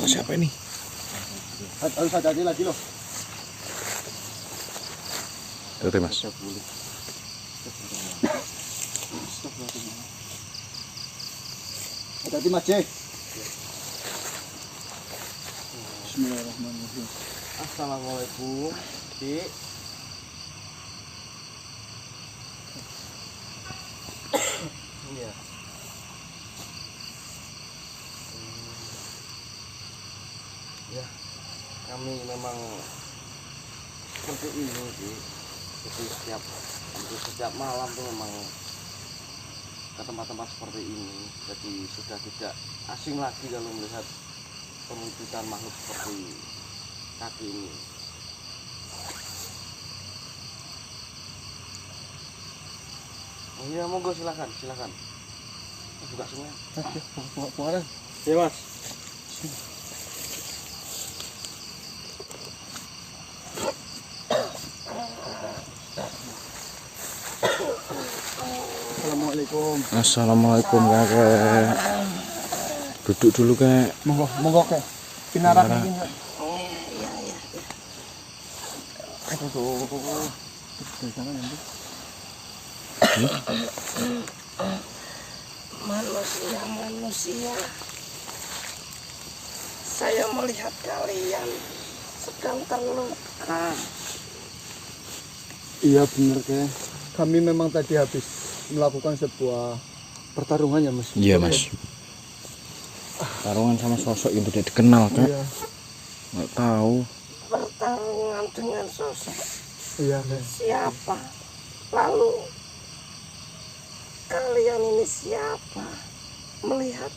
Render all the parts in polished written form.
Siapa ini? Harus hati-hati lagi loh. Tuh Mas. Hati-hati Mas Jack. Bismillahirrahmanirrahim. Assalamualaikum, Dik. Iya. Ya, kami memang seperti ini, Dik. Jadi setiap malam tuh memang ke tempat-tempat seperti ini. Jadi sudah tidak asing lagi kalau melihat perwujudan makhluk seperti kaki ini. Oh iya, monggo silakan. Buka semua. Kemarin. Ya Mas. Assalamualaikum. Assalamualaikum kakek. Duduk dulu kek. Monggo kek. Pinarak iki. Manusia, saya melihat kalian sedang terluka. Iya benar kek. Kami memang tadi habis melakukan sebuah pertarungan ya Mas. Iya Mas. Pertarungan sama sosok yang tidak dikenal kek. Iya. Nggak tahu. Pertarungan dengan sosok Iya kek. siapa? Lalu kalian ini siapa? Melihat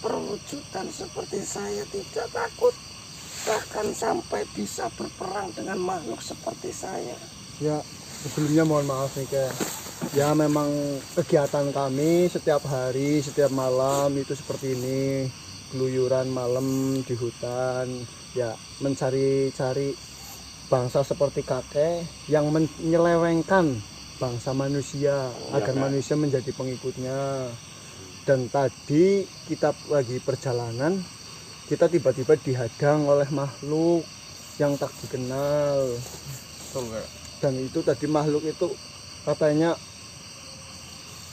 perwujudan seperti saya tidak takut, bahkan sampai bisa berperang dengan makhluk seperti saya. Ya sebelumnya mohon maaf nih kek. Ya memang kegiatan kami setiap hari, setiap malam itu seperti ini. Keluyuran malam di hutan, ya mencari-cari bangsa seperti kakek yang menyelewengkan bangsa manusia agar manusia menjadi pengikutnya. Dan tadi kita lagi perjalanan, kita tiba-tiba dihadang oleh makhluk yang tak dikenal. Dan itu tadi makhluk itu katanya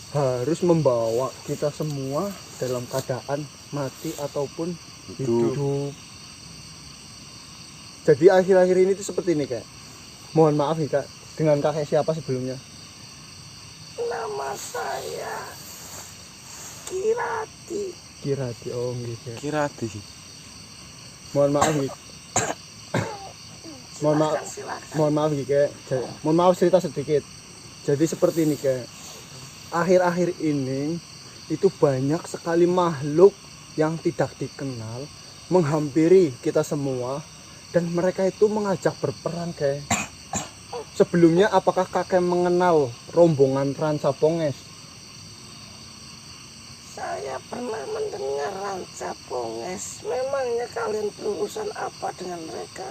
harus membawa kita semua dalam keadaan mati ataupun hidup. Jadi akhir-akhir ini tuh seperti ini kak. Mohon maaf nih kak, dengan kakek siapa sebelumnya? Nama saya Kirati. Kirati, oh gitu. Kirati. Mohon maaf nih. Mohon maaf nih kak. Mohon maaf cerita sedikit. Jadi seperti ini kak. Akhir-akhir ini itu banyak sekali makhluk yang tidak dikenal menghampiri kita semua dan mereka itu mengajak berperang kak. Sebelumnya apakah kakek mengenal rombongan Ranca Ponges? Saya pernah mendengar Ranca Ponges. Memangnya kalian berurusan apa dengan mereka?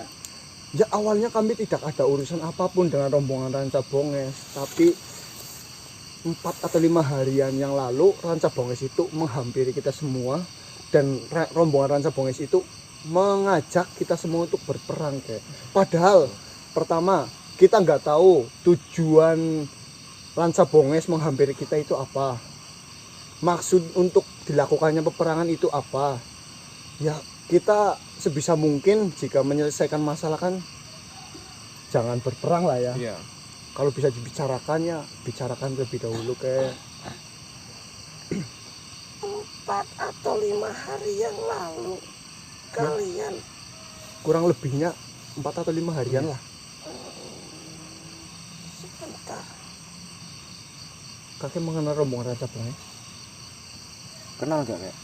Ya awalnya kami tidak ada urusan apapun dengan rombongan Ranca Ponges, tapi 4 atau 5 harian yang lalu Ranca Ponges itu menghampiri kita semua dan rombongan Ranca Ponges itu mengajak kita semua untuk berperang kayak. Padahal pertama kita nggak tahu tujuan Ranca Ponges menghampiri kita itu apa, maksud untuk dilakukannya peperangan itu apa. Ya kita sebisa mungkin jika menyelesaikan masalah kan jangan berperang lah ya. Iya. Kalau bisa dibicarakannya, bicarakan terlebih dahulu kayak. 4 atau 5 hari yang lalu kalian Kurang lebihnya 4 atau 5 harian lah. sebentar. Kakek mengenal rombongan Ranca Ponges? Kenal gak kek?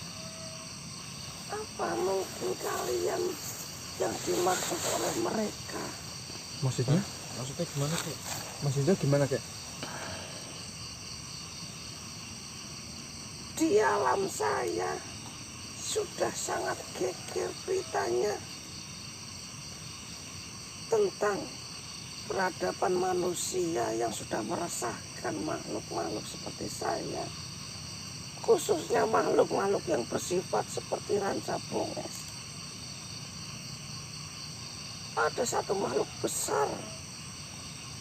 Apa mungkin kalian yang dimaksud oleh mereka? Maksudnya? Maksudnya gimana kek? Maksudnya gimana kek? Di alam saya sudah sangat geger beritanya tentang peradaban manusia yang sudah meresahkan makhluk-makhluk seperti saya. khususnya makhluk-makhluk yang bersifat seperti ranca bonges. Ada satu makhluk besar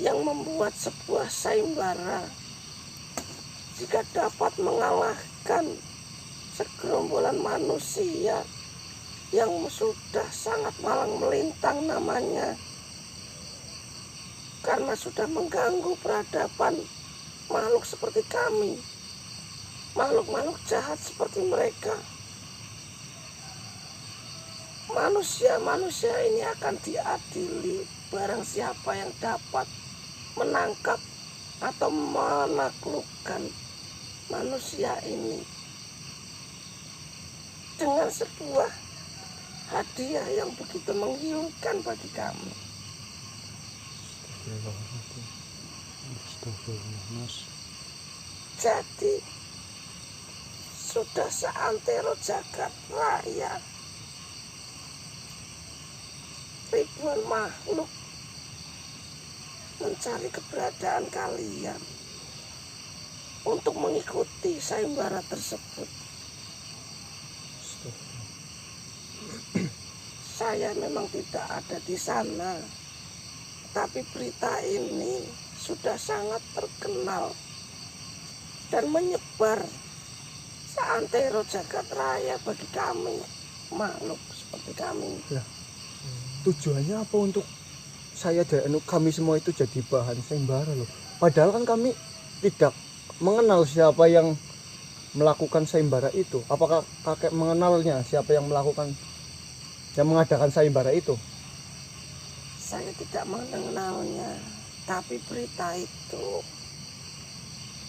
yang membuat sebuah sayembara jika dapat mengalahkan segerombolan manusia yang sudah sangat malang melintang namanya, karena sudah mengganggu peradaban makhluk seperti kami, makhluk-makhluk jahat seperti mereka. Manusia-manusia ini akan diadili barang siapa yang dapat menangkap atau menaklukkan manusia ini dengan sebuah hadiah yang begitu menggiurkan bagi kami. Astagfirullah, Mas. Jadi sudah seantero jagat raya ribuan makhluk mencari keberadaan kalian untuk mengikuti sayembara tersebut. Saya memang tidak ada di sana, tapi berita ini sudah sangat terkenal dan menyebar seantero jagat raya bagi kami, makhluk seperti kami. Lah, tujuannya apa untuk saya dan kami semua itu jadi bahan sayembara loh? Padahal kan kami tidak mengenal siapa yang melakukan sayembara itu. Apakah kakek mengenalnya siapa yang mengadakan sayembara itu? Saya tidak mengenalnya, tapi berita itu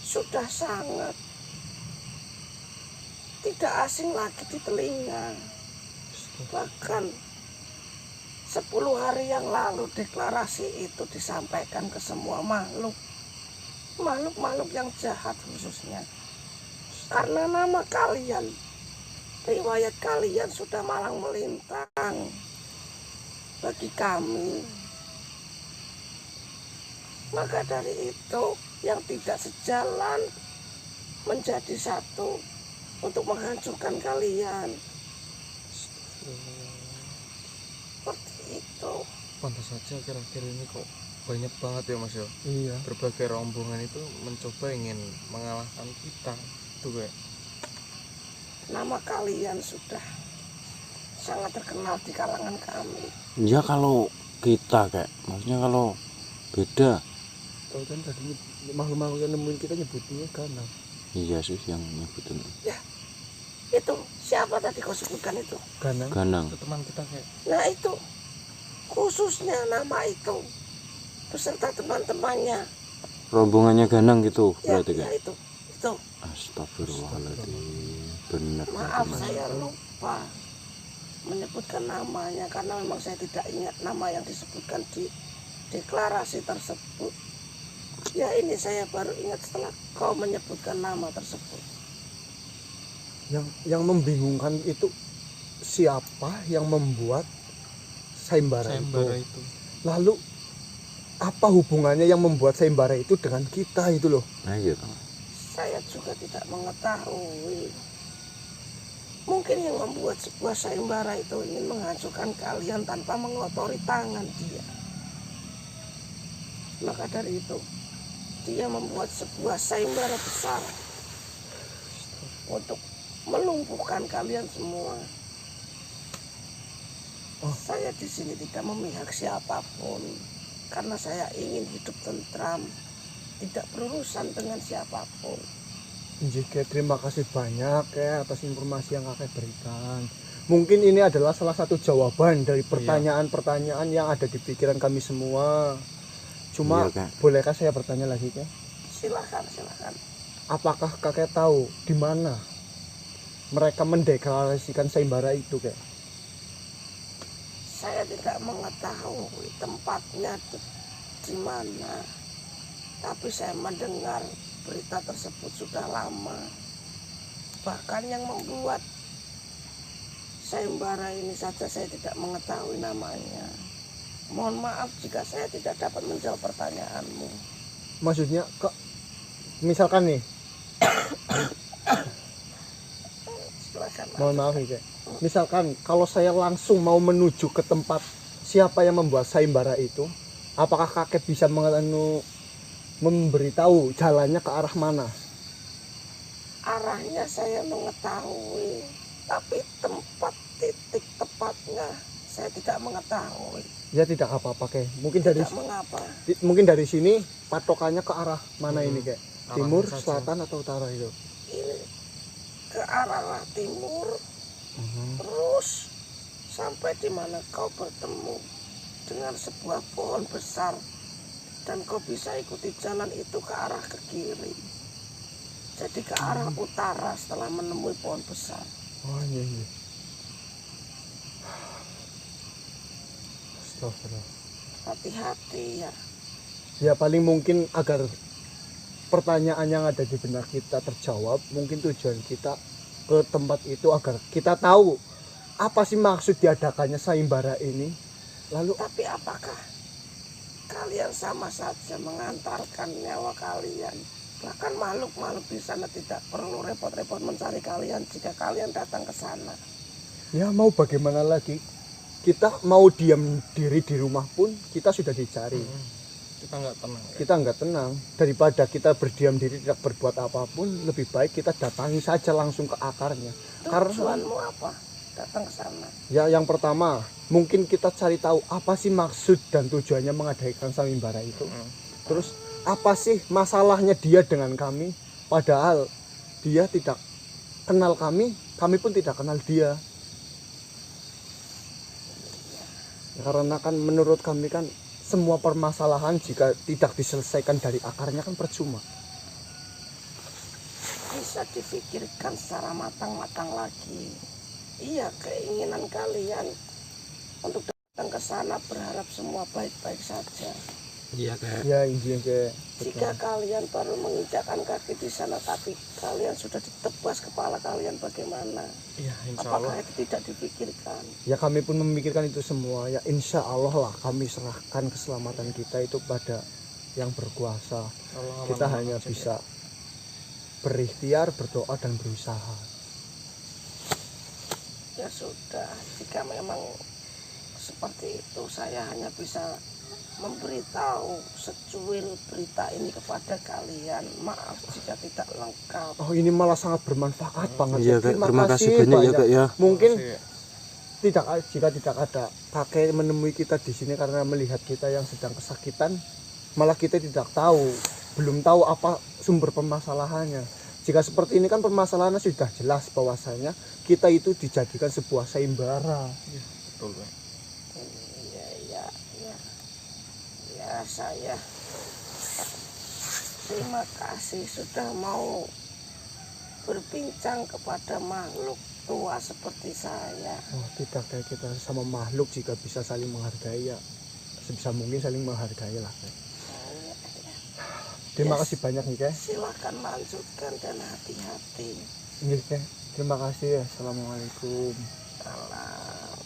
sudah sangat tidak asing lagi di telinga. Bahkan 10 hari yang lalu deklarasi itu disampaikan ke semua makhluk yang jahat khususnya. Karena nama kalian, riwayat kalian sudah malang melintang bagi kami. Maka dari itu yang tidak sejalan menjadi satu untuk menghancurkan kalian. Seperti itu. Pantas saja akhir-akhir ini kok banyak banget ya Mas ya. Iya. Berbagai rombongan itu mencoba ingin mengalahkan kita. Tuh kayak Nama kalian sudah sangat terkenal di kalangan kami. Ya kalau kita kayak, maksudnya kalau beda. Tahu kan tadi makhluk-makhluk yang nemuin kita nyebutnya ganang. Iya sih yang nyebutin Ya, itu siapa tadi kau sebutkan itu? Ganang. ganang. itu teman kita kayak Nah itu, khususnya nama itu beserta teman-temannya. Rombongannya ganang gitu Ya, berarti ya kayak. itu. Astagfirullahaladzim. Bener. Maaf Mas. saya lupa menyebutkan namanya karena memang saya tidak ingat nama yang disebutkan di deklarasi tersebut. Ya ini saya baru ingat setelah kau menyebutkan nama tersebut. Yang membingungkan itu siapa yang membuat sayembara itu. Lalu apa hubungannya yang membuat sayembara itu dengan kita itu loh? Nah iya toh. Saya juga tidak mengetahui. Mungkin yang membuat sebuah sayembara itu ingin menghancurkan kalian tanpa mengotori tangan dia. Maka dari itu, dia membuat sebuah sayembara besar untuk melumpuhkan kalian semua. Saya di sini tidak memihak siapapun, karena saya ingin hidup tentram, tidak berurusan dengan siapapun. Jika terima kasih banyak ya atas informasi yang kakek berikan. Mungkin ini adalah salah satu jawaban dari pertanyaan-pertanyaan yang ada di pikiran kami semua. Cuma Iya, Kak. bolehkah saya bertanya lagi, Kak? Silakan. Apakah kakek tahu di mana mereka mendeklarasikan sayembara itu, Kak? Saya tidak mengetahui tempatnya di mana, tapi saya mendengar berita tersebut sudah lama. Bahkan yang membuat sayembara ini saja saya tidak mengetahui namanya. Mohon maaf jika saya tidak dapat menjawab pertanyaanmu. Maksudnya, Kak, misalkan nih mohon maaf nih Kek. Misalkan kalau saya langsung mau menuju ke tempat siapa yang membuat sayembara itu, apakah kakek bisa memberitahu jalannya ke arah mana? Arahnya saya mengetahui, tapi tempat titik tepatnya saya tidak mengetahui. Ya tidak apa-apa Kek. Mungkin Tidak mengapa. mungkin dari sini patokannya ke arah mana ini Kek? Arahnya Timur, saja. selatan atau utara itu? Ini ke arah timur, terus sampai di mana kau bertemu dengan sebuah pohon besar dan kau bisa ikuti jalan itu ke arah ke kiri. Jadi ke arah utara setelah menemui pohon besar. Oh iya iya. Astagfirullah. Hati-hati ya. Ya paling mungkin agar pertanyaan yang ada di benak kita terjawab, mungkin tujuan kita ke tempat itu agar kita tahu apa sih maksud diadakannya sayembara ini. Lalu Tapi apakah kalian sama saja mengantarkan nyawa kalian? Bahkan makhluk-makhluk di sana tidak perlu repot-repot mencari kalian jika kalian datang ke sana. ya mau bagaimana lagi? Kita mau diam diri di rumah pun kita sudah dicari. Kita nggak tenang ya. Kita nggak tenang. Daripada kita berdiam diri tidak berbuat apapun, lebih baik kita datangi saja langsung ke akarnya. Karena Tujuanmu apa datang ke sana? ya yang pertama, mungkin kita cari tahu apa sih maksud dan tujuannya mengadakan sayembara itu. Terus apa sih masalahnya dia dengan kami? Padahal dia tidak kenal kami pun tidak kenal dia. Ya, karena kan menurut kami kan semua permasalahan jika tidak diselesaikan dari akarnya kan percuma. Bisa dipikirkan secara matang-matang lagi. Iya, keinginan kalian untuk datang ke sana berharap semua baik-baik saja. Iya Kek. Ya intinya kayak Jika kalian baru menginjakkan kaki di sana tapi kalian sudah ditebas kepala kalian, bagaimana? Iya, insya Apakah Allah. itu tidak dipikirkan? ya kami pun memikirkan itu semua. Ya insya Allah lah kami serahkan keselamatan kita itu pada yang berkuasa. Allah Kita aman hanya aja, bisa berikhtiar, berdoa dan berusaha. Ya sudah, jika memang seperti itu, saya hanya bisa memberitahu secuil berita ini kepada kalian. Maaf jika tidak lengkap. Oh ini malah sangat bermanfaat banget. Iya Kek, terima kasih banyak ya Kek ya. Mungkin Makasih, ya. jika tidak ada kakek menemui kita di sini karena melihat kita yang sedang kesakitan, malah kita tidak tahu, belum tahu apa sumber permasalahannya. Jika seperti ini kan permasalahannya sudah jelas bahwasanya kita itu dijadikan sebuah sayembara. Betul, Pak. Ya, saya terima kasih sudah mau berbincang kepada makhluk tua seperti saya. Oh tidak kayak kita sama makhluk jika bisa saling menghargai ya sebisa mungkin saling menghargai lah. Terima kasih banyak nih Kek. Silakan lanjutkan dan hati-hati. Iya Kek. Terima kasih ya. Assalamualaikum. Salam.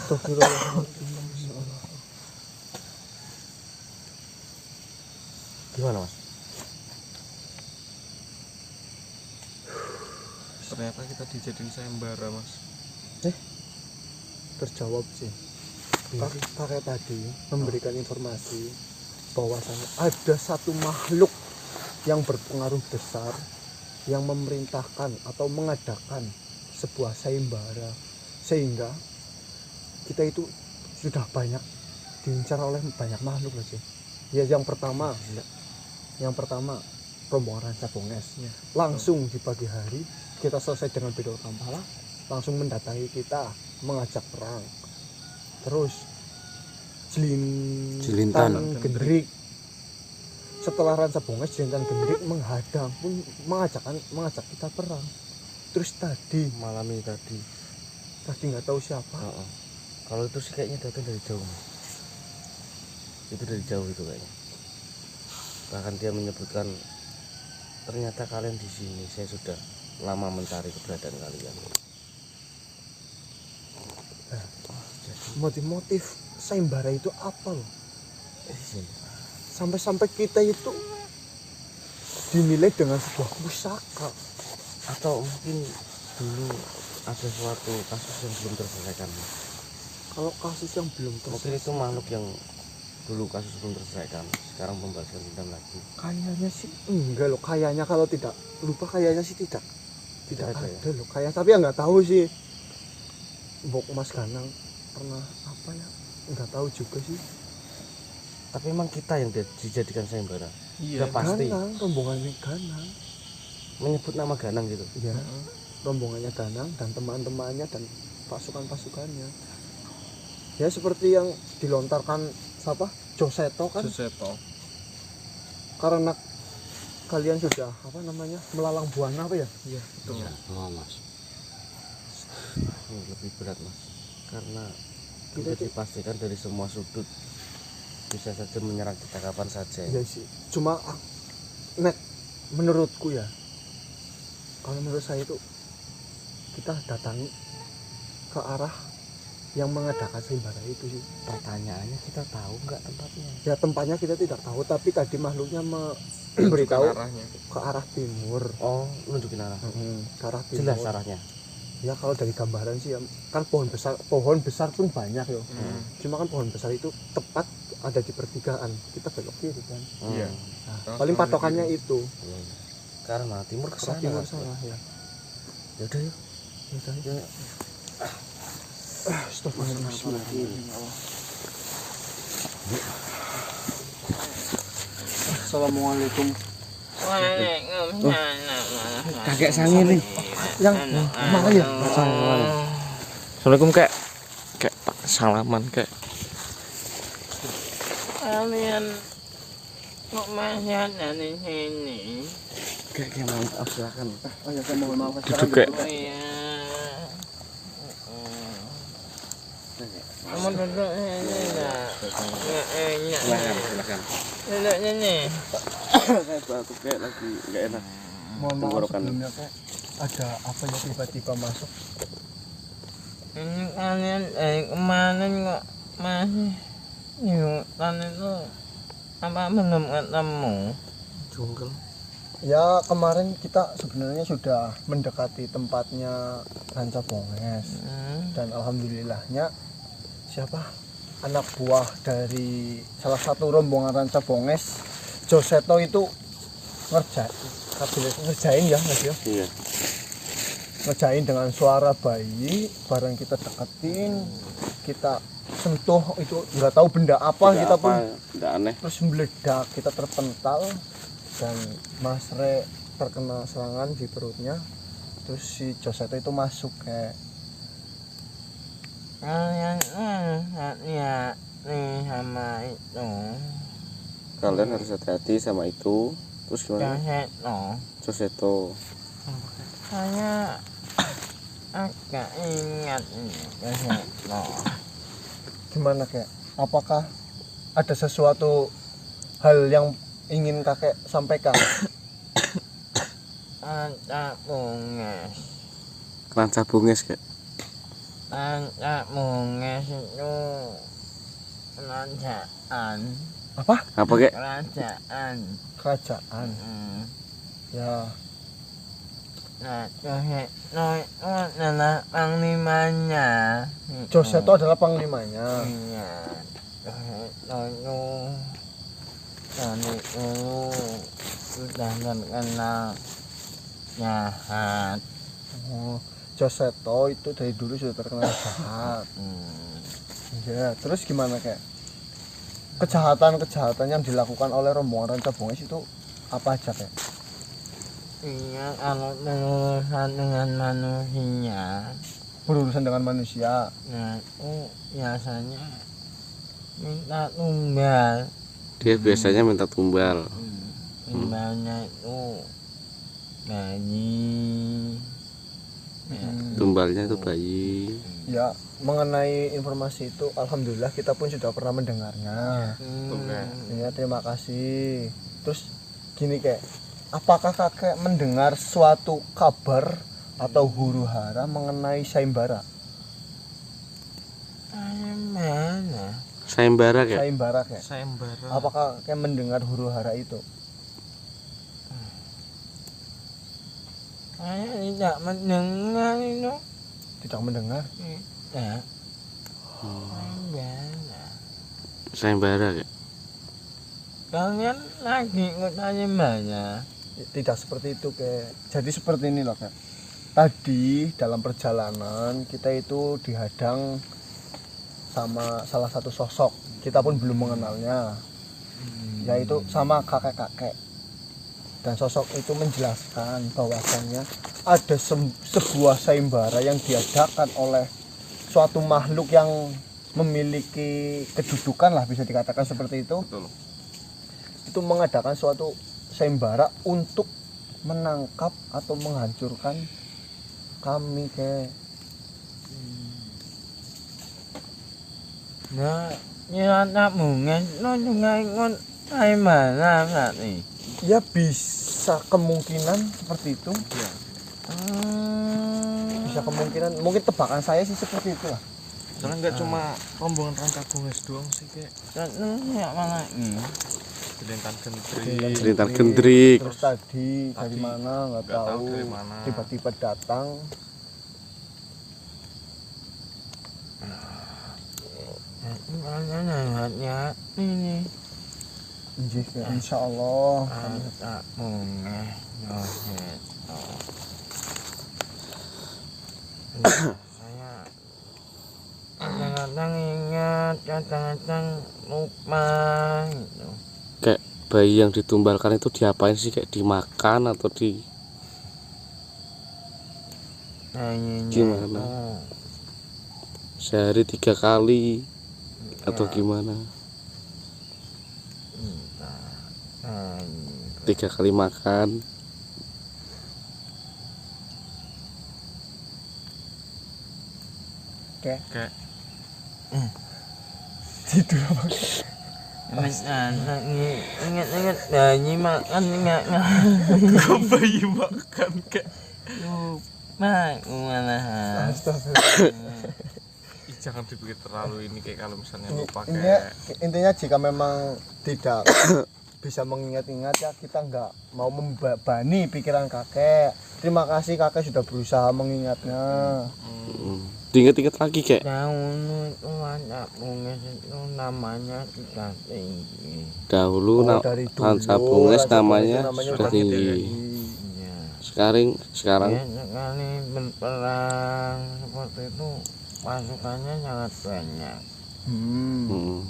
Astagfirullahaladzim. Gimana Mas? Ternyata kita dijadiin sayembara, Mas. Terjawab sih. Kakek tadi memberikan informasi bahwasanya ada satu makhluk yang berpengaruh besar yang memerintahkan atau mengadakan sebuah sayembara sehingga kita itu sudah banyak diincar oleh banyak makhluk loh sih. Ya yang pertama rombongan Ranca Bonges. Langsung di pagi hari kita selesai dengan Bedol Kampala, langsung mendatangi kita mengajak perang. Terus Jelintan Gendrik. Setelah Ranca Bonges, Jelintan Gendrik menghadang pun mengajak kita perang. Terus tadi Malam ini tadi. nggak tahu siapa. Kalau itu sih kayaknya datang dari jauh Mas. Itu dari jauh itu kayaknya. Bahkan dia menyebutkan ternyata kalian di sini. Saya sudah lama mencari keberadaan kalian. Motif sayembara itu apa loh? Di sini. Sampai-sampai kita itu dinilai dengan sebuah pusaka. Atau mungkin dulu ada suatu kasus yang belum terselesaikan. Kalau kasus yang belum Mungkin itu makhluk yang dulu kasus belum terselesaikan, sekarang membalaskan dendam lagi. kayaknya sih enggak loh, kayaknya kalau tidak lupa kayaknya sih tidak Tidak ada ada loh kayak, tapi ya nggak tahu sih. Mbok Mas Ganang pernah apa ya, nggak tahu juga sih. Tapi emang kita yang dijadikan sayembara. Iya. Udah pasti Ganang, rombongannya Ganang menyebut nama Ganang gitu. ya, rombongannya Ganang dan teman-temannya dan pasukan-pasukannya ya, seperti yang dilontarkan siapa, Joseto kan, Joseto. karena kalian sudah apa namanya melalang buana apa ya. Iya, betul. Oh mas, ini lebih berat mas, karena Kita kita itu- dipastikan dari semua sudut bisa saja menyerang kita kapan saja. Iya sih, cuma nek menurutku ya, kalau menurut saya itu kita datangi ke arah yang mengadakan sayembara itu sih. Pertanyaannya, kita tahu nggak tempatnya? Ya tempatnya kita tidak tahu, tapi tadi makhluknya memberitahu arahnya. ke arah timur. Oh, nunjukin arah. Ke arah timur. Jelas arahnya. Ya kalau dari gambaran sih ya, kan pohon besar pun banyak ya. Cuma kan pohon besar itu tepat ada di pertigaan, kita belok kiri kan. Iya. Nah, Terus paling belok patokannya kiri. itu Iya. Karena timur ke ke arah sana. timur Mas. sana ya. Ya udah yuk. Ya udah, Ya. Astagfirullahaladzim. Assalamualaikum. Kakek sangi nih. Yang mana ya? Assalamualaikum kek. Kek salaman kek. Kalian kok masih ada di sini? Kakek maaf, silakan. Oh ya, saya mohon maaf. Duduk kek. Oh iya. Kamu duduk sini enggak? Enggak enak. Silakan. Duduk sini. Saya batuk kayak lagi nggak enak. Mohon maaf Tenggorokan. sebelumnya Kak. Ada apa ya tiba-tiba masuk? Ini kalian dari kemarin kok masih di hutan itu apa belum ketemu? Jungkel. Ya kemarin kita sebenarnya sudah mendekati tempatnya Ranca Bonges. Dan alhamdulillahnya siapa anak buah dari salah satu rombongan Ranca Bonges, Joseto itu ngerjain ya Mas ya, Iya. ngerjain dengan suara bayi. Barang kita deketin, kita sentuh, itu nggak tahu benda apa, kita pun tidak aneh. terus meledak, kita terpental dan Mas Re terkena serangan di perutnya. Terus si Joseto itu masuk kayak Kalian lihat nih sama itu. Kalian harus hati-hati sama itu. Terus gimana? Joseto. Joseto. Saya agak ingat ini Joseto. gimana kayak, apakah ada sesuatu hal yang ingin kakek sampaikan? Ranca Bonges. Ranca Bonges kak. Ranca Bonges itu kerajaan. Apa? Apa kak? Kerajaan. Kerajaan ya. Nah, Joseto itu adalah panglimanya. Joseto adalah panglimanya. Iya, Joseto itu dari dulu sudah terkenal jahat. Oh, Joseto itu dari dulu sudah terkenal jahat. Ya, terus gimana kayak kejahatan-kejahatan yang dilakukan oleh rombongan Ranca Bonges itu apa aja kayak? Iya, kalau berurusan dengan manusia, Berurusan dengan manusia. nah itu biasanya minta tumbal. Dia biasanya minta tumbal. Tumbalnya itu bayi. Tumbalnya itu bayi. Ya, mengenai informasi itu alhamdulillah kita pun sudah pernah mendengarnya. Ya, terima kasih. Terus gini kayak, apakah kakek mendengar suatu kabar atau huru hara mengenai sayembara? Mana? Sayembara kak. Sayembara kayak. Sayembara. Apakah kakek mendengar huru hara itu? Saya tidak mendengar itu. Tidak mendengar. Tidak. Sayembara. Sayembara kayak. Kalian lagi ikut sayembara. Tidak seperti itu, Kek. Jadi seperti ini loh, Kek. Tadi dalam perjalanan kita itu dihadang sama salah satu sosok. Kita pun belum mengenalnya. Yaitu sama kakek-kakek. Dan sosok itu menjelaskan bahwasannya ada sebuah sayembara yang diadakan oleh suatu makhluk yang memiliki kedudukan lah, bisa dikatakan seperti itu. Betul. Itu mengadakan suatu sayembara untuk menangkap atau menghancurkan kami, Kek. Nah, nyata mungkin lo juga ikut sayembara berarti. Ya bisa kemungkinan seperti itu. Ya. Bisa kemungkinan, mungkin tebakan saya sih seperti itu lah. Karena nggak cuma rombongan Rancabungas doang sih kayak Ya malah ini. Jelintan Gendrik. Jelintan Gendrik. Terus tadi dari Tadi mana nggak nggak tahu tahu, dari mana. tiba-tiba datang. Mana nahatnya ini. Injih, Kek. Insya Allah. Tak mungkin. Saya kadang-kadang ingat, kadang-kadang lupa gitu. Kayak bayi yang ditumbalkan itu diapain sih, kayak dimakan atau di Bayinya Gimana? itu sehari 3 kali atau gimana? bayi. 3 kali makan. Kek. Kayak Tidur apa? Ingat bayi makan enggak kok bayi makan kayak lupa malahan. Astagfirullah. ih, jangan dipikir terlalu ini kayak kalau misalnya Ini- lupa intinya, kayak intinya jika memang tidak bisa mengingat-ingat ya, kita nggak mau membebani pikiran kakek. Terima kasih kakek sudah berusaha mengingatnya. Diinget-inget lagi kayak. Dahulu itu anak bungis itu namanya sudah tinggi. Dahulu Dari dulu Rancabungas Rancabungas namanya namanya sudah udah tinggi. Ya. Sekarang Ya, sekali berperang seperti itu pasukannya sangat banyak.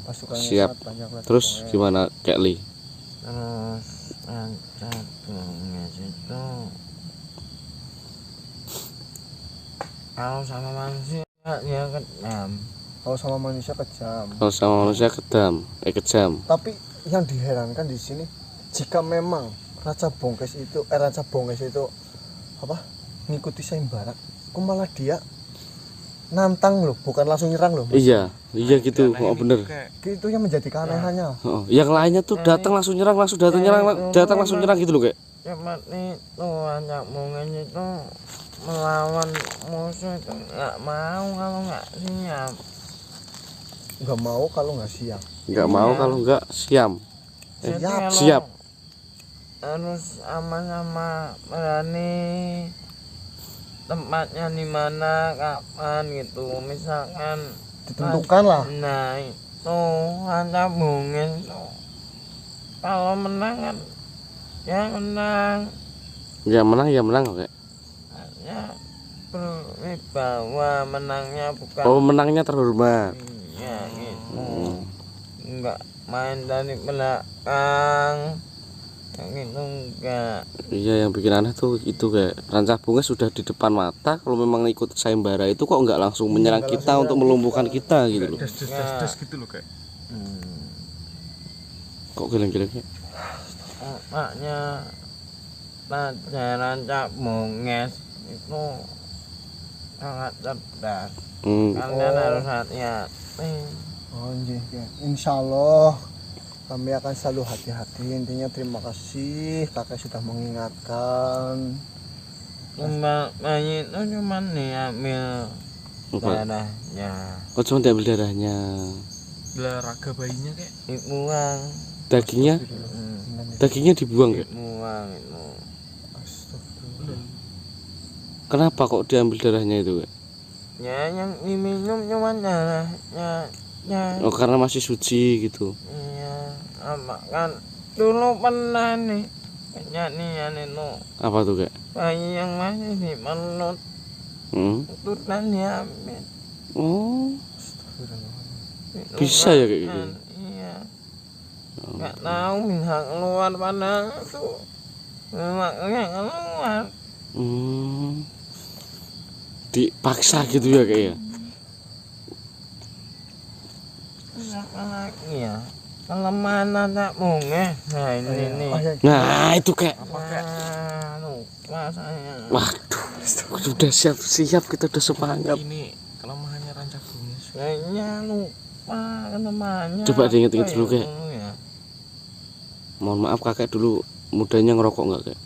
Pasukannya Siap. sangat banyak lah, Terus pokoknya. gimana kayak Li? Terus Rancabungas itu kalau sama manusia dia kejam. Kalau sama manusia kejam. Kalau sama manusia kejam. Tapi yang diherankan di sini, jika memang Rancabungas itu apa? Ngikuti sayembara, kok malah dia nantang loh, bukan langsung nyerang loh. Mas. Iya gitu. Karena Oh ini bener. kayak Itu yang menjadi keanehannya. Oh, yang lainnya tuh datang langsung nyerang, datang langsung nyerang gitu loh kayak. Seperti itu Rancabungas itu melawan musuh itu nggak mau kalau nggak siap. Nggak mau kalau nggak siap. Nggak mau kalau nggak siap. Jadi Siap. kalau Siap. harus sama-sama berani tempatnya di mana kapan gitu, misalkan Ditentukan lah. nah itu Rancabungas itu kalau menang kan ya menang, Ya menang kayak. ya berwibawa, menangnya bukan Oh menangnya terhormat. iya gitu, enggak main dari belakang yang itu enggak. Iya yang bikin aneh tuh itu kayak Rancabungas sudah di depan mata. Kalau memang ikut sayembara itu kok nggak langsung menyerang nggak kita langsung untuk menyerang melumpuhkan kita gitu loh. des gitu loh kayak Kok geleng-gelengnya? Maknya pelajaran Rancabungas itu sangat cerdas. Kalian harus hati-hati. Oh iya, iya. Insya Allah kami akan selalu hati-hati. Intinya terima kasih kakek sudah mengingatkan. Tumbal bayi itu cuma diambil darahnya, Oh cuma diambil darahnya. olahraga bayinya kayak dibuang, Dagingnya dibuang kayak. dibuang itu. Astagfirullah. Kenapa kok diambil darahnya itu, Kak? Ya yang diminum cuma darahnya. Ya. Oh, karena masih suci gitu. Iya, apa kan dulu pernah nih kejadian itu Apa tuh, Kak? bayi yang masih di perut itu dan diambil. Oh, Itu bisa ya kayak gitu? kan, iya. Nggak tahu bisa keluar padahal itu makanya keluar. Dipaksa gitu ya, Kak ya? Apa lagi ya? Kelemahan anak bunga. Nah ini nih. Nah, itu, Kak. Lupa saya. Waduh, sudah siap-siap, kita udah semangat. Ini kelemahannya Ranca Bungis. Kayaknya lupa kelemahannya. Coba diinget-inget apa dulu, ya Kak. ya? Mohon maaf, kakek dulu mudanya ngerokok nggak, Kak?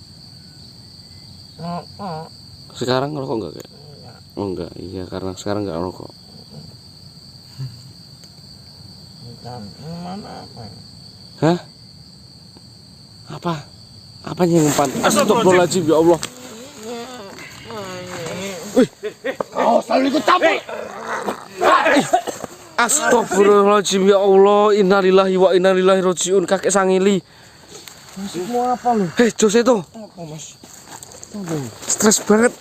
Rokok. Sekarang ngerokok nggak, Kak? Enggak. Oh enggak, iya karena sekarang nggak ngerokok. Bukan. Mana apa ya? Hah? Apa? Apanya yang empat? Astagfirullahaladzim, ya Allah. Kau selalu ikut campur. Astagfirullahaladzim, ya Allah. Innalillahi wa inna ilaihi rajiun. Kakek Sangili. Mau apa lu? Hei, Jose itu. Apa, Mas? Stres banget.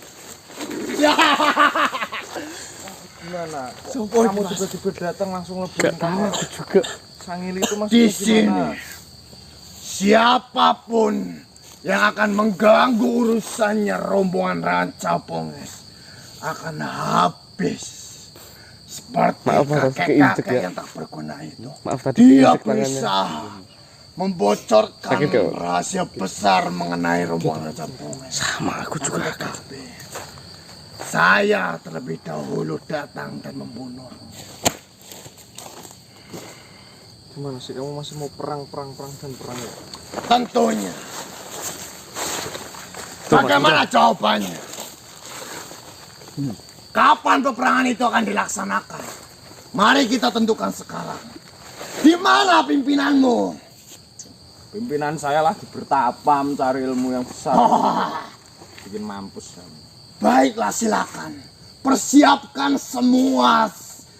Gimana? Kamu tiba-tiba datang langsung leburin kamu. Aku juga. Sangili itu Mas Di gimana? sini siapapun yang akan mengganggu urusannya rombongan Ranca Bonges akan habis seperti Maaf, Mas, keinjek kakek-kakek ya. yang tak berguna itu. Maaf tadi Dia keinjek tangannya. berusaha membocorkan Sakit, Kak? rahasia besar mengenai rombongan Ranca Bonges. Sama aku juga. Tetapi saya terlebih dahulu datang dan membunuh. Gimana sih kamu masih mau perang ya? Tentunya. Bagaimana jawabannya? Kapan peperangan itu akan dilaksanakan? Mari kita tentukan sekarang. Di mana pimpinanmu? Pimpinan saya lagi bertapa mencari ilmu yang besar. Bikin mampus kamu. Baiklah, silakan. Persiapkan semua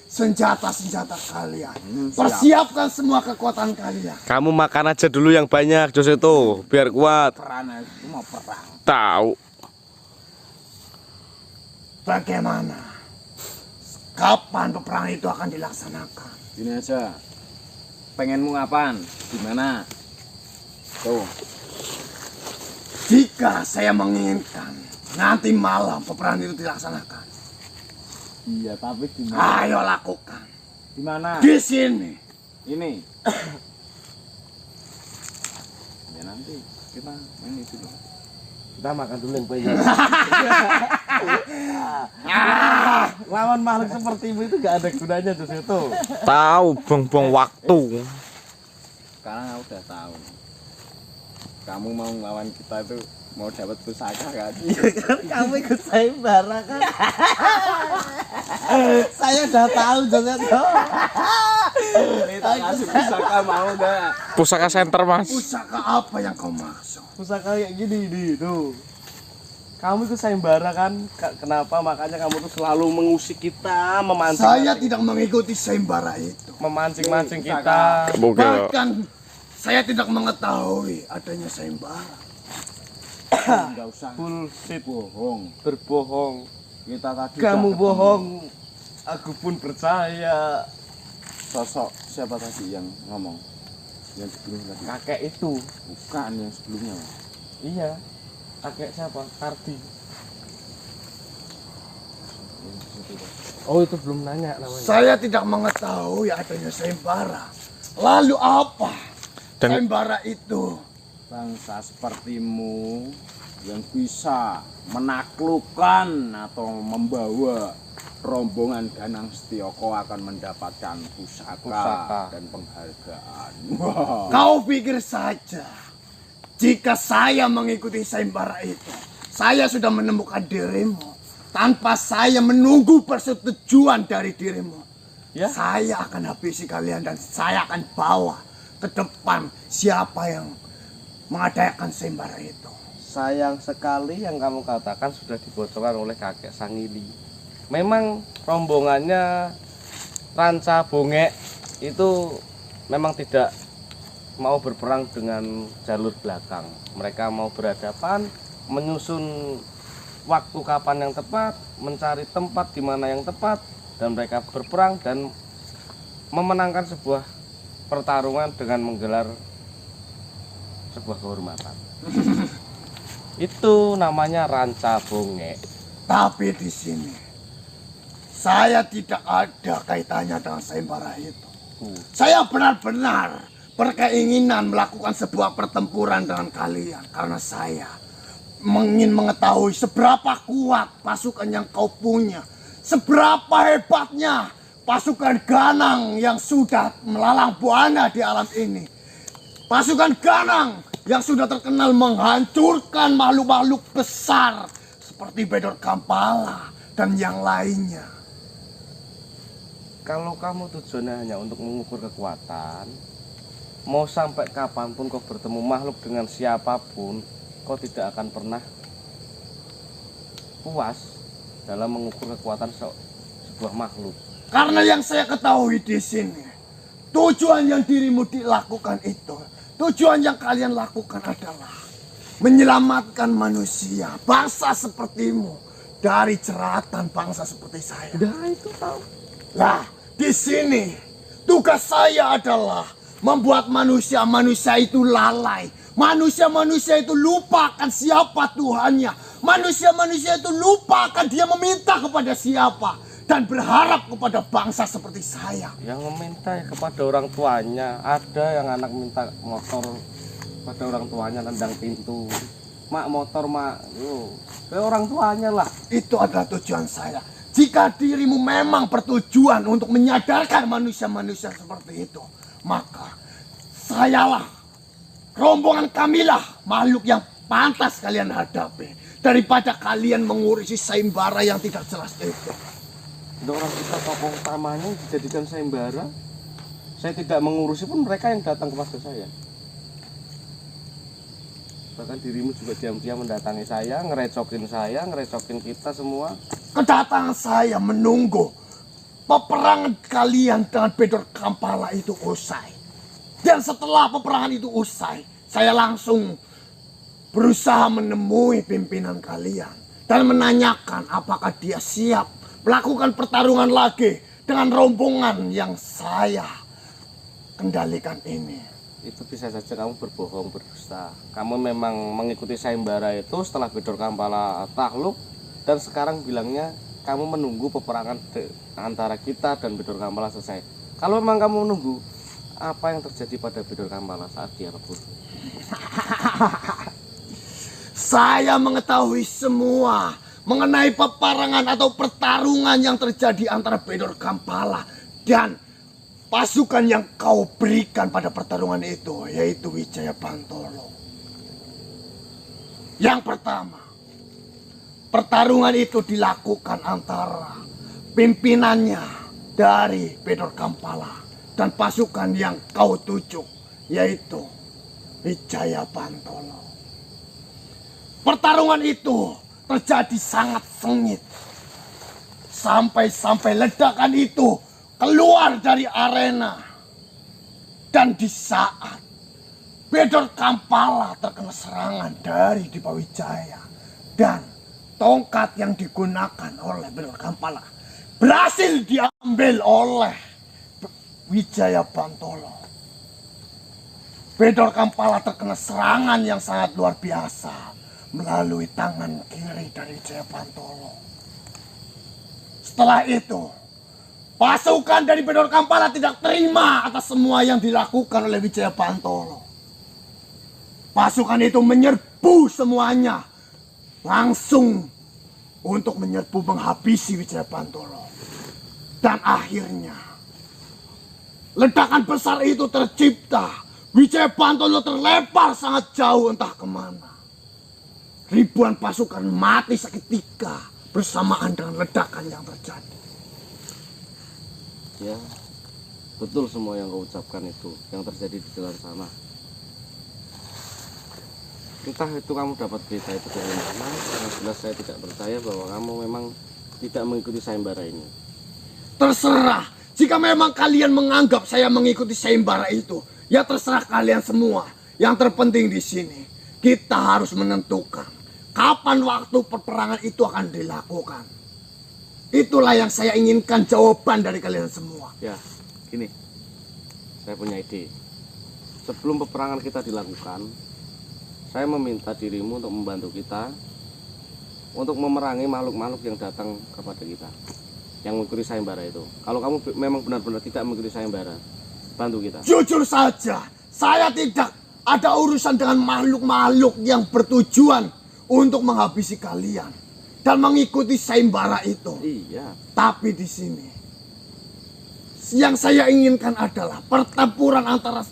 senjata-senjata kalian. Persiapkan semua kekuatan kalian. Kamu makan aja dulu yang banyak, Jose itu, biar kuat. Perang itu mau perang. Tahu. Bagaimana? Kapan peperangan itu akan dilaksanakan? Gini aja. Pengenmu ngapan? Gimana? Tuh. Jika saya menginginkan nanti malam peperangan itu dilaksanakan, Iya, tapi gimana? ayo lakukan. Di mana? Di sini. Ini. Ya nanti kita main itu dulu. Kita makan dulu yang banyak. Lawan makhluk sepertimu itu gak ada gunanya, Jose itu. Tahu buang-buang waktu. Sekarang aku udah tahu. Kamu mau ngelawan kita tuh mau dapat pusaka kan? Kamu ikut sayembara kan? Saya udah tahu Jose itu. Kita kasih pusaka mau gak? Pusaka center, Mas. Pusaka apa yang kau maksud? Pusaka kayak gini nih, tuh. Kamu ikut sayembara kan? Kenapa? Makanya kamu tuh selalu mengusik kita, memancing. Saya tidak mengikuti sayembara itu. Memancing-mancing kita. Bahkan saya tidak mengetahui adanya sayembara. Enggak usah Bullshit, bohong. berbohong. Kita tadi Kamu udah ketemu. bohong, aku pun percaya. Sosok siapa tadi yang ngomong? Yang sebelum tadi. Kakek itu, Bukan yang sebelumnya. iya. Kakek siapa? Kardi. Oh, itu belum nanya namanya. Saya tidak mengetahui adanya sayembara. Lalu apa sayembara itu? Bangsa sepertimu yang bisa menaklukkan atau membawa rombongan Danang Setioko akan mendapatkan pusaka dan penghargaan. Wah. Kau pikir saja jika saya mengikuti sayembara itu, saya sudah menemukan dirimu tanpa saya menunggu persetujuan dari dirimu. Ya? Saya akan habisi kalian dan saya akan bawa ke depan siapa yang mengadakan sayembara itu. sayang sekali yang kamu katakan sudah dibocorkan oleh kakek Sangili. Memang rombongannya Ranca Bongek itu memang tidak mau berperang dengan jalur belakang. Mereka mau berhadapan, menyusun waktu kapan yang tepat, mencari tempat di mana yang tepat, dan mereka berperang dan memenangkan sebuah pertarungan dengan menggelar sebuah kehormatan. Itu namanya Ranca Bongek. Tapi di sini saya tidak ada kaitannya dengan sayembara itu. Saya benar-benar berkeinginan melakukan sebuah pertempuran dengan kalian karena saya ingin mengetahui seberapa kuat pasukan yang kau punya, seberapa hebatnya pasukan Ganang yang sudah melalang buana di alam ini. Pasukan Ganang yang sudah terkenal menghancurkan makhluk-makhluk besar seperti Bedor Kampala dan yang lainnya. Kalau kamu tujuannya hanya untuk mengukur kekuatan, mau sampai kapanpun kau bertemu makhluk dengan siapapun, kau tidak akan pernah puas dalam mengukur kekuatan sebuah makhluk. Karena yang saya ketahui di sini, tujuan yang dirimu dilakukan itu, tujuan yang kalian lakukan adalah menyelamatkan manusia, bangsa sepertimu dari jeratan bangsa seperti saya. Nah itu tahu. Lah, di sini tugas saya adalah membuat manusia-manusia itu lalai. Manusia-manusia itu lupakan siapa Tuhannya. Manusia-manusia itu lupakan dia meminta kepada siapa. Dan berharap kepada bangsa seperti saya. Yang meminta ya kepada orang tuanya. Ada yang anak minta motor pada orang tuanya, nendang pintu. Mak, motor mak. Ke orang tuanya lah. Itu adalah tujuan saya. Jika dirimu memang bertujuan untuk menyadarkan manusia-manusia seperti itu, maka sayalah, rombongan kamilah makhluk yang pantas kalian hadapi daripada kalian mengurusi sayembara yang tidak jelas itu. Orang kita tokoh utamanya dijadikan sayembara. Saya tidak mengurusi pun mereka yang datang kepada saya. Bahkan dirimu juga diam-diam mendatangi saya, ngerecokin kita semua. Kedatangan saya menunggu peperangan kalian dengan Bedor Kampala itu usai. Dan setelah peperangan itu usai, saya langsung berusaha menemui pimpinan kalian dan menanyakan apakah dia siap melakukan pertarungan lagi dengan rombongan yang saya kendalikan ini. Itu bisa saja kamu berbohong, berdusta. Kamu memang mengikuti sayembara itu setelah Bedor Kampala takluk, dan sekarang bilangnya kamu menunggu peperangan antara kita dan Bedor Kampala selesai. Kalau memang kamu menunggu, apa yang terjadi pada Bedor Kampala saat dia rebut? Saya mengetahui semua mengenai peperangan atau pertarungan yang terjadi antara Bedor Kampala dan pasukan yang kau berikan pada pertarungan itu, yaitu Wijaya Bantolo. Yang pertama, pertarungan itu dilakukan antara pimpinannya dari Bedor Kampala dan pasukan yang kau tuju, yaitu Wijaya Bantolo. Pertarungan itu terjadi sangat sengit. Sampai-sampai ledakan itu keluar dari arena. Dan di saat Bedor Kampala terkena serangan dari Dipawijaya, dan tongkat yang digunakan oleh Bedor Kampala berhasil diambil oleh Wijaya Bantolo. Bedor Kampala terkena serangan yang sangat luar biasa melalui tangan kiri dari Wijaya Bantolo. Setelah itu, pasukan dari Bedor Kampala tidak terima atas semua yang dilakukan oleh Wijaya Bantolo. Pasukan itu menyerbu semuanya, langsung untuk menyerbu menghabisi Wijaya Bantolo. Dan akhirnya, ledakan besar itu tercipta. Wijaya Bantolo terlempar sangat jauh entah kemana. Ribuan pasukan mati seketika bersamaan dengan ledakan yang terjadi. Ya, betul semua yang kau ucapkan itu yang terjadi di jalan sana. Entah itu kamu dapat berita itu dari mana, yang jelas saya tidak percaya bahwa kamu memang tidak mengikuti sayembara ini. Terserah. Jika memang kalian menganggap saya mengikuti sayembara itu, ya terserah kalian semua. Yang terpenting di sini, kita harus menentukan kapan waktu peperangan itu akan dilakukan. Itulah yang saya inginkan jawaban dari kalian semua. Ya, gini, saya punya ide. Sebelum peperangan kita dilakukan, saya meminta dirimu untuk membantu kita untuk memerangi makhluk-makhluk yang datang kepada kita, yang mengikuti sayembara itu. Kalau kamu memang benar-benar tidak mengikuti sayembara, bantu kita. Jujur saja, saya tidak ada urusan dengan makhluk-makhluk yang bertujuan untuk menghabisi kalian dan mengikuti sayembara itu. Iya. Tapi di sini, yang saya inginkan adalah pertempuran antara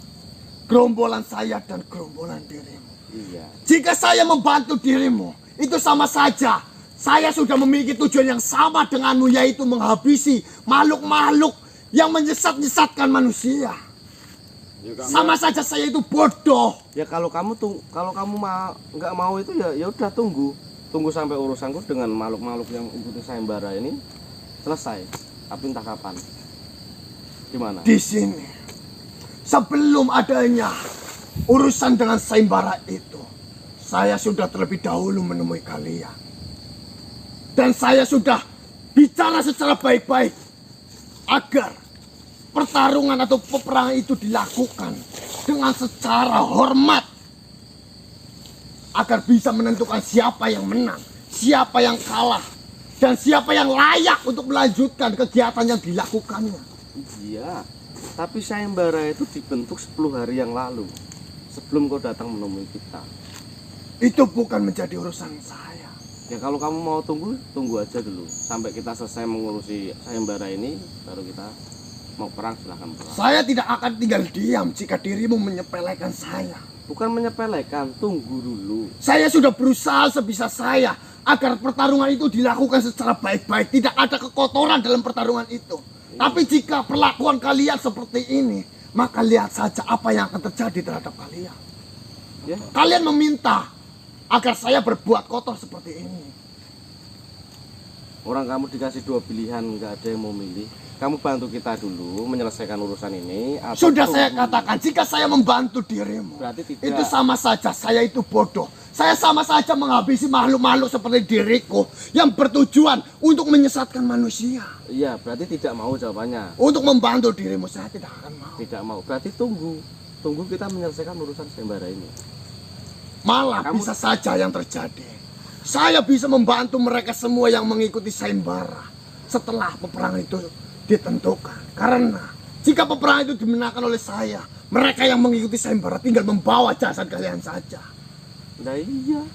gerombolan saya dan gerombolan dirimu. Iya. Jika saya membantu dirimu, itu sama saja saya sudah memiliki tujuan yang sama denganmu, yaitu menghabisi makhluk-makhluk yang menyesat-nyesatkan manusia. Sama saja saya itu bodoh. Ya kalau kamu nggak mau itu ya udah tunggu sampai urusanku dengan makhluk-makhluk yang ikuti sayembara ini selesai. Tapi entah kapan. Gimana? Di sini, sebelum adanya urusan dengan sayembara itu, saya sudah terlebih dahulu menemui kalian. Dan saya sudah bicara secara baik-baik agar pertarungan atau peperangan itu dilakukan dengan secara hormat, agar bisa menentukan siapa yang menang, siapa yang kalah, dan siapa yang layak untuk melanjutkan kegiatan yang dilakukannya. Iya. Tapi sayembara itu dibentuk 10 hari yang lalu, sebelum kau datang menemui kita. Itu bukan menjadi urusan saya. Ya kalau kamu mau tunggu aja dulu sampai kita selesai mengurusi sayembara ini, baru kita mau perang, silahkan perang. Saya tidak akan tinggal diam jika dirimu menyepelekan saya. Bukan menyepelekan, tunggu dulu. Saya sudah berusaha sebisa saya agar pertarungan itu dilakukan secara baik-baik. Tidak ada kekotoran dalam pertarungan itu. Tapi jika perlakuan kalian seperti ini, maka lihat saja apa yang akan terjadi terhadap kalian. Ya. Kalian meminta agar saya berbuat kotor seperti ini. Orang kamu dikasih 2 pilihan, nggak ada yang mau milih. Kamu bantu kita dulu menyelesaikan urusan ini. Atau Sudah saya katakan, jika saya membantu dirimu, berarti tidak. itu sama saja saya itu bodoh. Saya sama saja menghabisi makhluk-makhluk seperti diriku yang bertujuan untuk menyesatkan manusia. Iya, berarti tidak mau jawabannya. Untuk membantu dirimu, saya tidak akan mau. Tidak mau. Berarti tunggu kita menyelesaikan urusan sayembara ini. Malah bisa saja yang terjadi, saya bisa membantu mereka semua yang mengikuti sayembara setelah peperangan itu ditentukan. Karena jika peperangan itu dimenangkan oleh saya, mereka yang mengikuti sayembara tinggal membawa jasad kalian saja. Nah iya,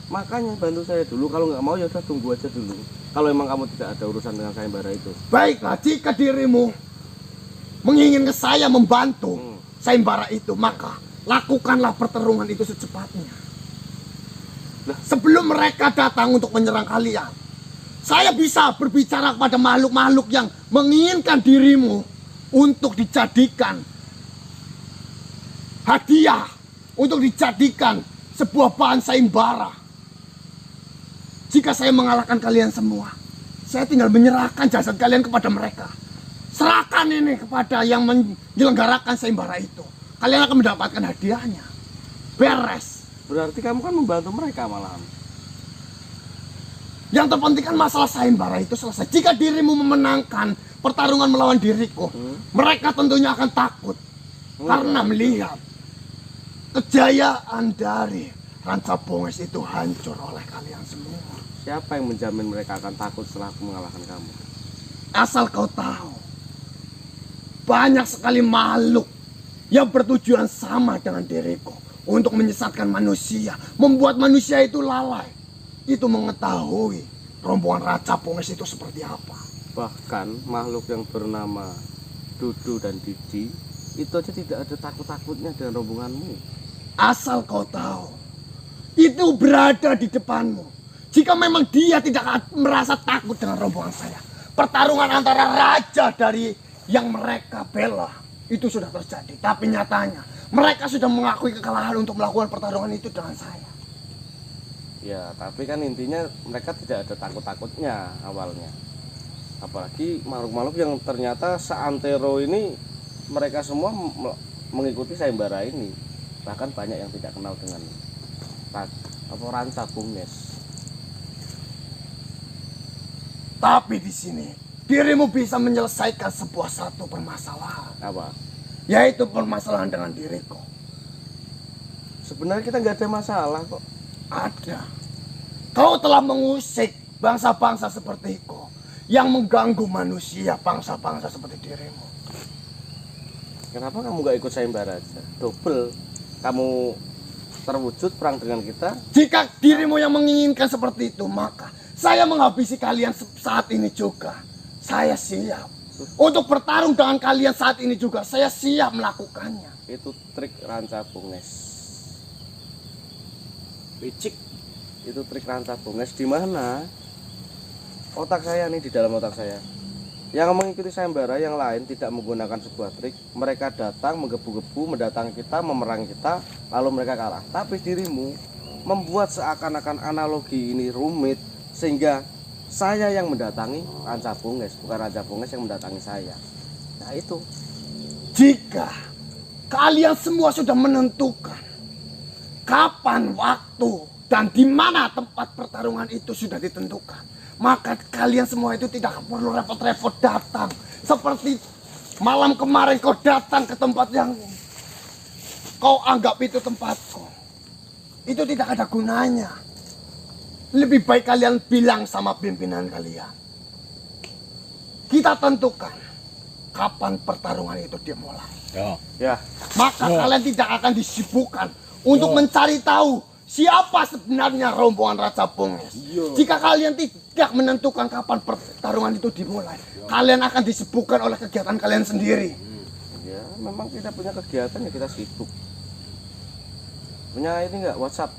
makanya bantu saya dulu. Kalau nggak mau ya udah tunggu aja dulu. Kalau emang kamu tidak ada urusan dengan sayembara itu. Baiklah, jika dirimu menginginkan saya membantu sayembara itu, maka lakukanlah pertarungan itu secepatnya. Sebelum mereka datang untuk menyerang kalian, saya bisa berbicara kepada makhluk-makhluk yang menginginkan dirimu untuk dijadikan hadiah, untuk dijadikan sebuah bahan sayembara. Jika saya mengalahkan kalian semua, saya tinggal menyerahkan jasad kalian kepada mereka. Serahkan ini kepada yang menyelenggarakan sayembara itu. Kalian akan mendapatkan hadiahnya. Beres. Berarti kamu kan membantu mereka malahan. Yang terpenting kan masalah sayembara itu selesai. Jika dirimu memenangkan pertarungan melawan diriku, mereka tentunya akan takut. Karena melihat kejayaan dari Ranca Bonges itu hancur oleh kalian semua. Siapa yang menjamin mereka akan takut setelah aku mengalahkan kamu? Asal kau tahu, banyak sekali makhluk yang bertujuan sama dengan diriku untuk menyesatkan manusia, membuat manusia itu lalai. Itu mengetahui rombongan Ranca Bonges itu seperti apa. Bahkan makhluk yang bernama Dudu dan Didi itu aja tidak ada takut-takutnya dengan rombonganmu. Asal kau tahu, itu berada di depanmu. Jika memang dia tidak merasa takut dengan rombongan saya, pertarungan antara raja dari yang mereka bela itu sudah terjadi. Tapi nyatanya mereka sudah mengakui kekalahan untuk melakukan pertarungan itu dengan saya. Ya, tapi kan intinya mereka tidak ada takut-takutnya awalnya. Apalagi makhluk-makhluk yang ternyata seantero ini mereka semua mengikuti sayembara ini. Bahkan banyak yang tidak kenal dengan Ranca Bungnes. Tapi di sini dirimu bisa menyelesaikan sebuah satu permasalahan, Apa? yaitu permasalahan dengan diriku. Sebenarnya kita nggak ada masalah kok. Ada. Kau telah mengusik bangsa-bangsa sepertiku yang mengganggu manusia bangsa-bangsa seperti dirimu. Kenapa kamu nggak ikut sayembara aja? Double. Kamu terwujud perang dengan kita. Jika dirimu yang menginginkan seperti itu, maka saya menghabisi kalian saat ini juga. Saya siap. Untuk bertarung dengan kalian saat ini juga, saya siap melakukannya. Itu trik Ranca Bungnes. Licik. Itu trik Ranca Bungnes di mana otak saya nih, di dalam otak saya. Yang mengikuti sayembara yang lain tidak menggunakan sebuah trik. Mereka datang menggebu-gebu, mendatangi kita, memerangi kita, lalu mereka kalah. Tapi dirimu membuat seakan-akan analogi ini rumit, sehingga saya yang mendatangi Ranca Bungnes, bukan Ranca Bungnes yang mendatangi saya. Nah itu. Jika kalian semua sudah menentukan kapan, waktu, dan di mana tempat pertarungan itu sudah ditentukan, maka kalian semua itu tidak perlu repot-repot datang. Seperti malam kemarin kau datang ke tempat yang kau anggap itu tempatku. Itu tidak ada gunanya. Lebih baik kalian bilang sama pimpinan kalian. Kita tentukan kapan pertarungan itu dimulai. Ya, Maka kalian tidak akan disibukkan untuk mencari tahu siapa sebenarnya rombongan Raja Bungnes. Jika kalian tidak menentukan kapan pertarungan itu dimulai, kalian akan disibukkan oleh kegiatan kalian sendiri. ya memang kita punya kegiatan ya, kita sibuk. Punya ini enggak WhatsApp?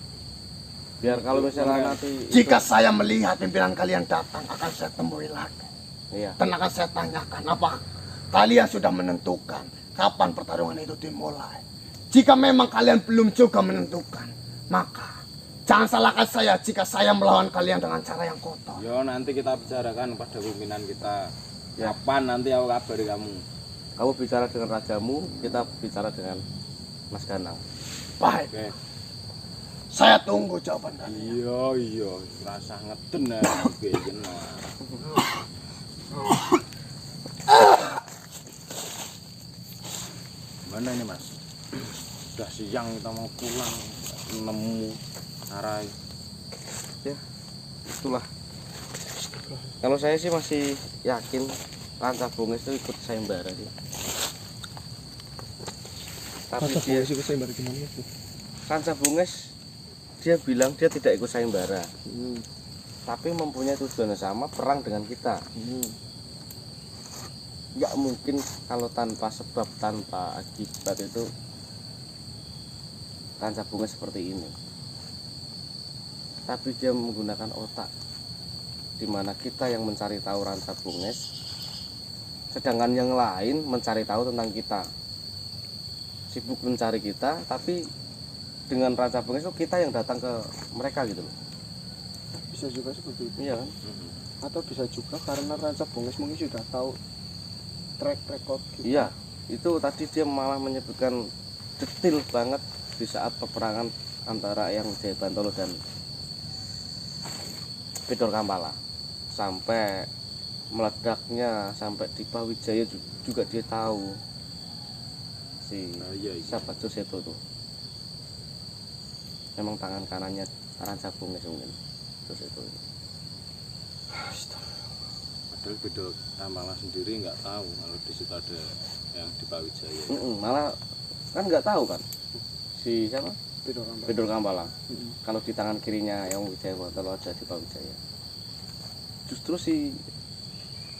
Biar kalau misalnya nanti Jika saya melihat pimpinan kalian datang, akan saya temui lagi. iya. Dan akan saya tanyakan, apa kalian sudah menentukan kapan pertarungan itu dimulai. Jika memang kalian belum juga menentukan, maka jangan salahkan saya jika saya melawan kalian dengan cara yang kotor. Yo, nanti kita bicarakan pada pimpinan kita. Kapan nanti aku kabari kamu. Kamu bicara dengan rajamu, kita bicara dengan Mas Ganang. Baik, Oke. saya tunggu jawaban kalian. Iya, rasa ngeden ya. Bikin Mana ini Mas? Sudah siang kita mau pulang, nemu arai. Ya, itulah. Kalau saya sih masih yakin Ranca Bungnes itu ikut sayembara sih. Tapi dia Sih sayembara gimana tuh? Ranca Bungnes dia bilang dia tidak ikut sayembara. Tapi mempunyai tujuan yang sama, perang dengan kita. Nggak mungkin kalau tanpa sebab, tanpa akibat itu Ranca Bungnes seperti ini. Tapi dia menggunakan otak, dimana kita yang mencari tahu Ranca Bungnes, sedangkan yang lain mencari tahu tentang kita. Sibuk mencari kita, tapi dengan Ranca Bungnes itu kita yang datang ke mereka gitu loh. Bisa juga seperti itu. Iya kan? Atau bisa juga karena Ranca Bungnes mungkin sudah tahu track record kita. Iya, itu tadi dia malah menyebutkan detail banget di saat peperangan antara yang Jaya Bantolo dan Bedor Kampala, sampai meledaknya, sampai di Pawijaya juga dia tahu si sahabat Joseto tuh. Memang tangan kanannya Ranca Bungnes mungkin Joseto itu. Padahal Bedol Kampala sendiri nggak tahu kalau di situ ada yang di Pawijaya. Malah kan nggak tahu kan si siapa Bedor Kampala. Bedor Kampala. Kalau di tangan kirinya yang Wijaya Bantolo ada di Pawijaya. Justru si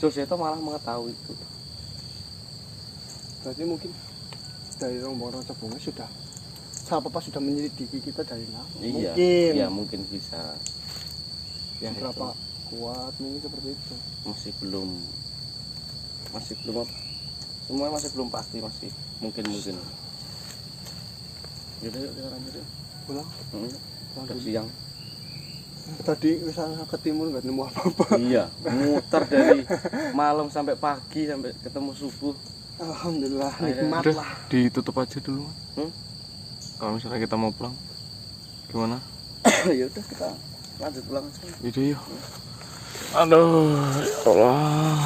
Joseto malah mengetahui itu. Berarti mungkin dari rombongan Ranca Bungnes sudah Papa sudah menyelidiki kita dari lama. Iya, Mungkin iya mungkin bisa. Ya, berapa itu. kuat mungkin seperti itu. masih belum apa? Semua masih belum pasti, masih mungkin. Yaudah, yuk kita lanjut yuk. Pulang. Udah siang. Tadi misalnya ke timur nggak nemu apa-apa. Iya, muter dari malam sampai pagi sampai ketemu subuh. Alhamdulillah, Akhirnya- nikmat Udah, lah. ditutup aja dulu. Hmm? Kalau misalnya kita mau pulang, gimana? Ya udah kita lanjut pulang aja. Ide yuk. Aduh, ya Allah.